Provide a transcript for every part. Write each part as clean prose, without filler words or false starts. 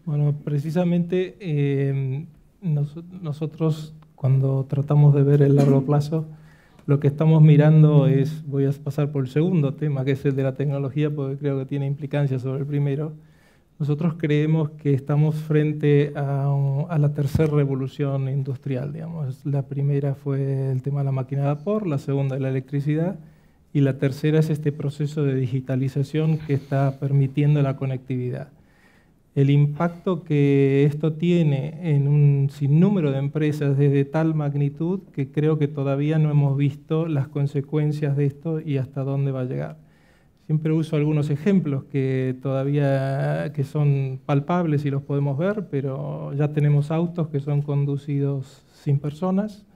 Bueno, precisamente nosotros cuando tratamos de ver el largo plazo, lo que estamos mirando es, voy a pasar por el segundo tema, que es el de la tecnología, porque creo que tiene implicancias sobre el primero. Nosotros creemos que estamos frente a la tercera revolución industrial, digamos. La primera fue el tema de la máquina de vapor, la segunda la electricidad, y la tercera es este proceso de digitalización que está permitiendo la conectividad. El impacto que esto tiene en un sinnúmero de empresas es de tal magnitud que creo que todavía no hemos visto las consecuencias de esto y hasta dónde va a llegar. Siempre uso algunos ejemplos que todavía que son palpables y los podemos ver, pero ya tenemos autos que son conducidos sin personas,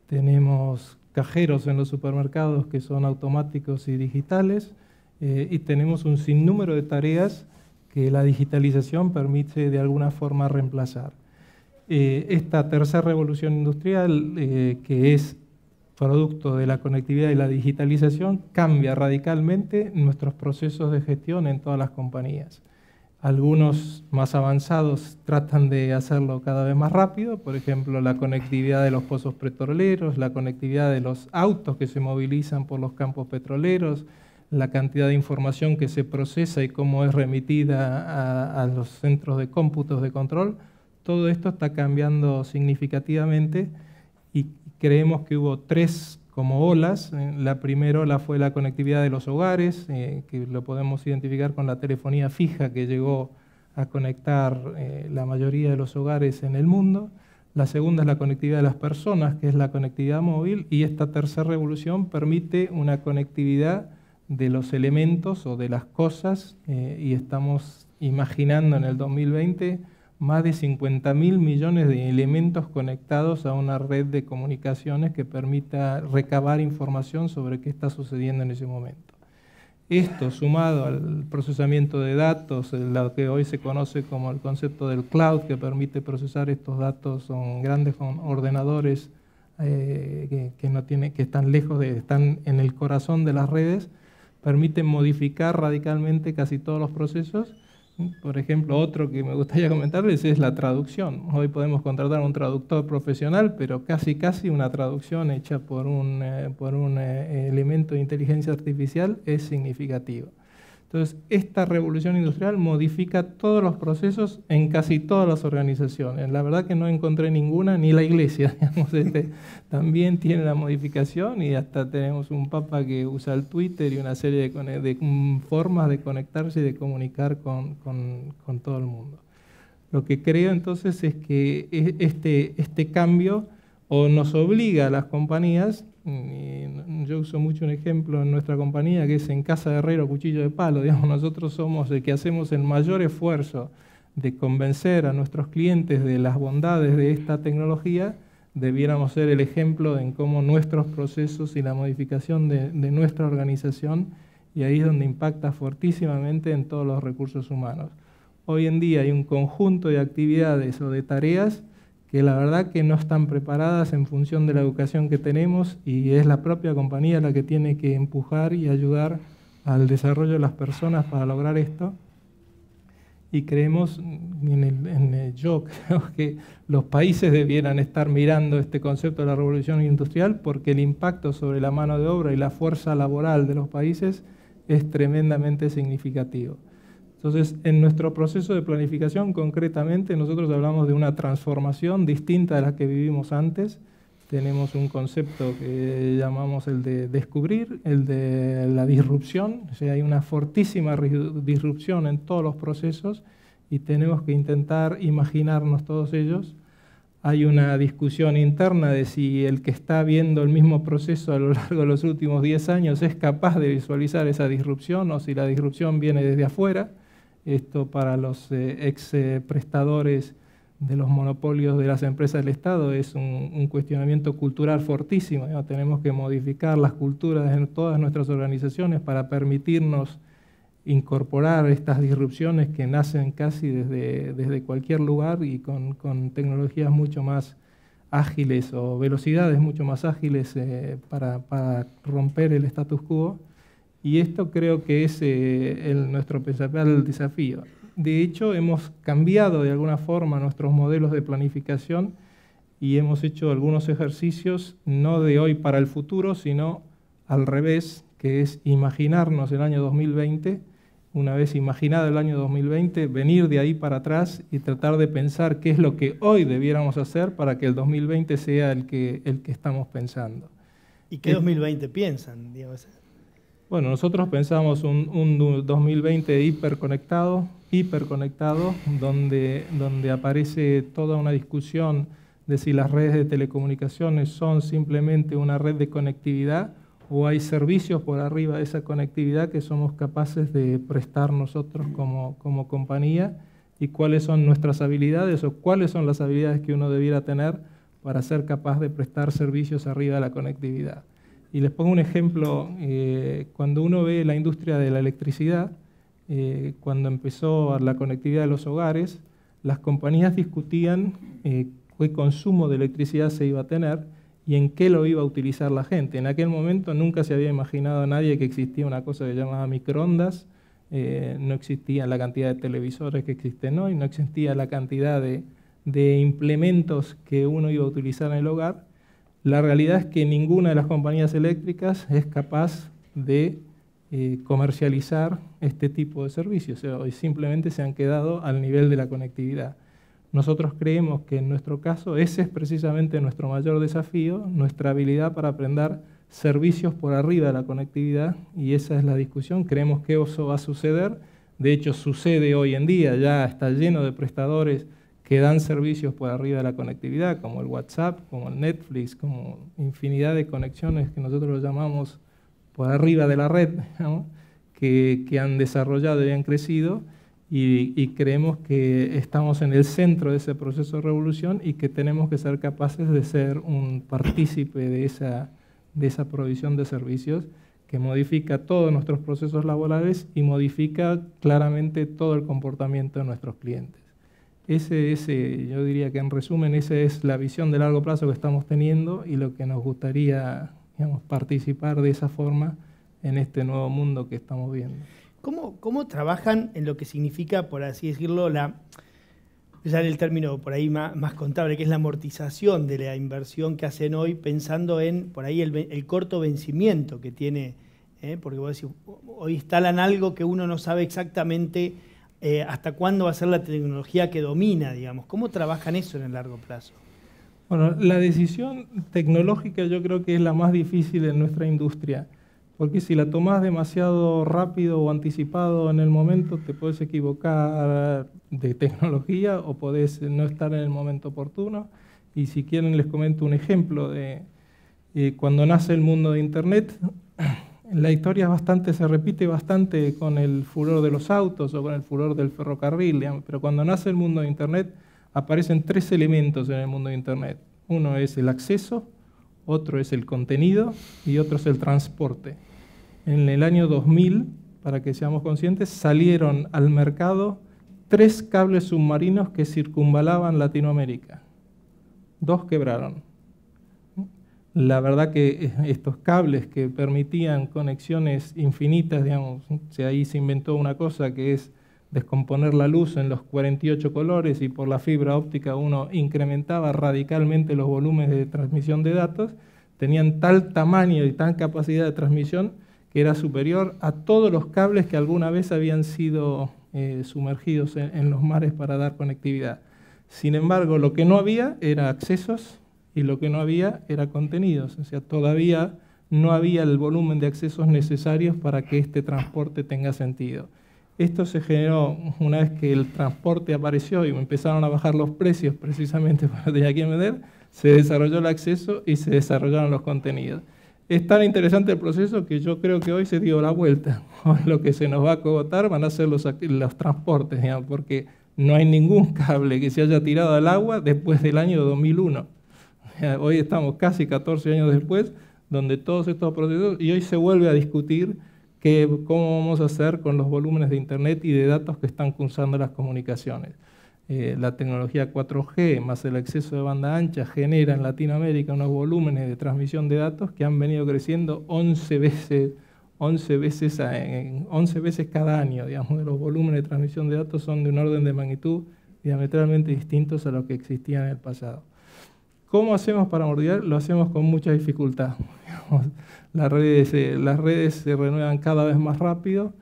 tenemos cajeros en los supermercados que son automáticos y digitales, y tenemos un sinnúmero de tareas que la digitalización permite de alguna forma reemplazar. Esta tercera revolución industrial, que es producto de la conectividad y la digitalización, cambia radicalmente nuestros procesos de gestión en todas las compañías. Algunos más avanzados tratan de hacerlo cada vez más rápido, por ejemplo, la conectividad de los pozos petroleros, la conectividad de los autos que se movilizan por los campos petroleros, la cantidad de información que se procesa y cómo es remitida a los centros de cómputos de control. Todo esto está cambiando significativamente y creemos que hubo tres como olas. La primera ola fue la conectividad de los hogares, que lo podemos identificar con la telefonía fija que llegó a conectar la mayoría de los hogares en el mundo. La segunda es la conectividad de las personas, que es la conectividad móvil, y esta tercera revolución permite una conectividad de los elementos o de las cosas, y estamos imaginando en el 2020 más de 50.000 millones de elementos conectados a una red de comunicaciones que permita recabar información sobre qué está sucediendo en ese momento. Esto, sumado al procesamiento de datos, lo que hoy se conoce como el concepto del cloud, que permite procesar estos datos, son grandes ordenadores que están lejos, están en el corazón de las redes, permiten modificar radicalmente casi todos los procesos. Por ejemplo, otro que me gustaría comentarles es la traducción. Hoy podemos contratar a un traductor profesional, pero casi una traducción hecha por un elemento de inteligencia artificial es significativo. Entonces, esta revolución industrial modifica todos los procesos en casi todas las organizaciones. La verdad que no encontré ninguna, ni la iglesia, digamos, también tiene la modificación, y hasta tenemos un papa que usa el Twitter y una serie de formas de conectarse y de comunicar con todo el mundo. Lo que creo entonces es que este cambio o nos obliga a las compañías. Yo uso mucho un ejemplo en nuestra compañía que es en casa de herrero, cuchillo de palo. Digamos, nosotros somos el que hacemos el mayor esfuerzo de convencer a nuestros clientes de las bondades de esta tecnología. Debiéramos ser el ejemplo en cómo nuestros procesos y la modificación de nuestra organización, y ahí es donde impacta fortísimamente en todos los recursos humanos. Hoy en día hay un conjunto de actividades o de tareas que la verdad que no están preparadas en función de la educación que tenemos, y es la propia compañía la que tiene que empujar y ayudar al desarrollo de las personas para lograr esto. Y creemos, yo creo que los países debieran estar mirando este concepto de la revolución industrial, porque el impacto sobre la mano de obra y la fuerza laboral de los países es tremendamente significativo. Entonces, en nuestro proceso de planificación, concretamente, nosotros hablamos de una transformación distinta a la que vivimos antes. Tenemos un concepto que llamamos el de descubrir, el de la disrupción. O sea, hay una fortísima disrupción en todos los procesos y tenemos que intentar imaginarnos todos ellos. Hay una discusión interna de si el que está viendo el mismo proceso a lo largo de los últimos 10 años es capaz de visualizar esa disrupción, o si la disrupción viene desde afuera. Esto para los ex prestadores de los monopolios de las empresas del Estado es un cuestionamiento cultural fortísimo. Tenemos que modificar las culturas de todas nuestras organizaciones para permitirnos incorporar estas disrupciones que nacen casi desde cualquier lugar y con tecnologías mucho más ágiles o velocidades mucho más ágiles para romper el status quo. Y esto creo que es nuestro principal desafío. de hecho, hemos cambiado de alguna forma nuestros modelos de planificación y hemos hecho algunos ejercicios, no de hoy para el futuro, sino al revés, que es imaginarnos el año 2020, una vez imaginado el año 2020, venir de ahí para atrás y tratar de pensar qué es lo que hoy debiéramos hacer para que el 2020 sea el que estamos pensando. ¿Y qué 2020 piensan, digamos? Bueno, nosotros pensamos un 2020 hiperconectado, donde aparece toda una discusión de si las redes de telecomunicaciones son simplemente una red de conectividad o hay servicios por arriba de esa conectividad que somos capaces de prestar nosotros como compañía, y cuáles son nuestras habilidades o cuáles son las habilidades que uno debiera tener para ser capaz de prestar servicios arriba de la conectividad. Y les pongo un ejemplo, cuando uno ve la industria de la electricidad, cuando empezó la conectividad de los hogares, las compañías discutían qué consumo de electricidad se iba a tener y en qué lo iba a utilizar la gente. En aquel momento nunca se había imaginado a nadie que existía una cosa que se llamaba microondas, no existía la cantidad de televisores que existen hoy, no existía la cantidad de implementos que uno iba a utilizar en el hogar. La realidad es que ninguna de las compañías eléctricas es capaz de comercializar este tipo de servicios. O sea, hoy simplemente se han quedado al nivel de la conectividad. Nosotros creemos que en nuestro caso ese es precisamente nuestro mayor desafío, nuestra habilidad para aprender servicios por arriba de la conectividad, y esa es la discusión. Creemos que eso va a suceder. De hecho, sucede hoy en día, ya está lleno de prestadores que dan servicios por arriba de la conectividad, como el WhatsApp, como el Netflix, como infinidad de conexiones que nosotros lo llamamos por arriba de la red, ¿no? que han desarrollado y han crecido, y creemos que estamos en el centro de ese proceso de revolución y que tenemos que ser capaces de ser un partícipe de esa provisión de servicios que modifica todos nuestros procesos laborales y modifica claramente todo el comportamiento de nuestros clientes. Yo diría que en resumen esa es la visión de largo plazo que estamos teniendo y lo que nos gustaría, digamos, participar de esa forma en este nuevo mundo que estamos viendo. ¿Cómo trabajan en lo que significa, por así decirlo, ya el término por ahí más contable, que es la amortización de la inversión que hacen hoy, pensando en por ahí el corto vencimiento que tiene? Porque vos decís, hoy instalan algo que uno no sabe exactamente hasta cuándo va a ser la tecnología que domina, digamos. ¿Cómo trabajan eso en el largo plazo? Bueno, la decisión tecnológica yo creo que es la más difícil en nuestra industria, porque si la tomás demasiado rápido o anticipado en el momento, te puedes equivocar de tecnología o podés no estar en el momento oportuno. Y si quieren les comento un ejemplo de cuando nace el mundo de Internet. La historia se repite bastante con el furor de los autos o con el furor del ferrocarril, digamos, pero cuando nace el mundo de Internet aparecen tres elementos en el mundo de Internet. Uno es el acceso, otro es el contenido y otro es el transporte. En el año 2000, para que seamos conscientes, salieron al mercado 3 cables submarinos que circunvalaban Latinoamérica. 2 quebraron. La verdad que estos cables que permitían conexiones infinitas, digamos, ahí se inventó una cosa que es descomponer la luz en los 48 colores, y por la fibra óptica uno incrementaba radicalmente los volúmenes de transmisión de datos. Tenían tal tamaño y tal capacidad de transmisión que era superior a todos los cables que alguna vez habían sido sumergidos en los mares para dar conectividad. Sin embargo, lo que no había era accesos y lo que no había era contenidos. O sea, todavía no había el volumen de accesos necesarios para que este transporte tenga sentido. Esto se generó una vez que el transporte apareció y empezaron a bajar los precios precisamente para tener que vender, se desarrolló el acceso y se desarrollaron los contenidos. Es tan interesante el proceso que yo creo que hoy se dio la vuelta. Hoy lo que se nos va a agotar van a ser los transportes, digamos, porque no hay ningún cable que se haya tirado al agua después del año 2001. Hoy estamos casi 14 años después, donde todos estos procesos, y hoy se vuelve a discutir cómo vamos a hacer con los volúmenes de Internet y de datos que están cruzando las comunicaciones. La tecnología 4G más el acceso de banda ancha genera en Latinoamérica unos volúmenes de transmisión de datos que han venido creciendo 11 veces 11 veces cada año, digamos, los volúmenes de transmisión de datos son de un orden de magnitud diametralmente distintos a los que existían en el pasado. ¿Cómo hacemos para monitorear? Lo hacemos con mucha dificultad. Las redes se renuevan cada vez más rápido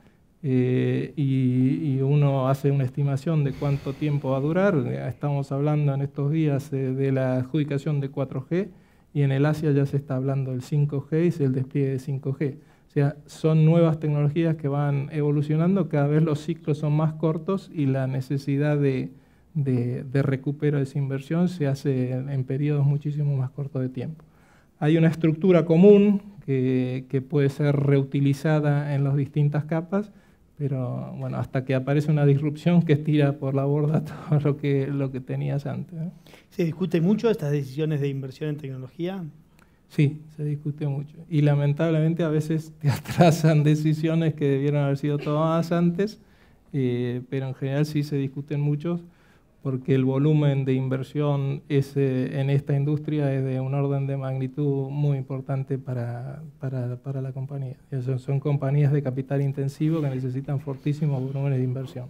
y uno hace una estimación de cuánto tiempo va a durar. Estamos hablando en estos días de la adjudicación de 4G y en el Asia ya se está hablando del 5G y el despliegue de 5G. O sea, son nuevas tecnologías que van evolucionando, cada vez los ciclos son más cortos y la necesidad de recupero de esa inversión se hace en periodos muchísimo más cortos de tiempo. Hay una estructura común que puede ser reutilizada en las distintas capas, pero bueno, hasta que aparece una disrupción que tira por la borda todo lo que tenías antes, ¿no? ¿Se discute mucho estas decisiones de inversión en tecnología? Sí, se discute mucho. Y lamentablemente a veces te atrasan decisiones que debieron haber sido tomadas antes, pero en general sí se discuten mucho, porque el volumen de inversión en esta industria es de un orden de magnitud muy importante para la compañía. Son compañías de capital intensivo que necesitan fortísimos volúmenes de inversión.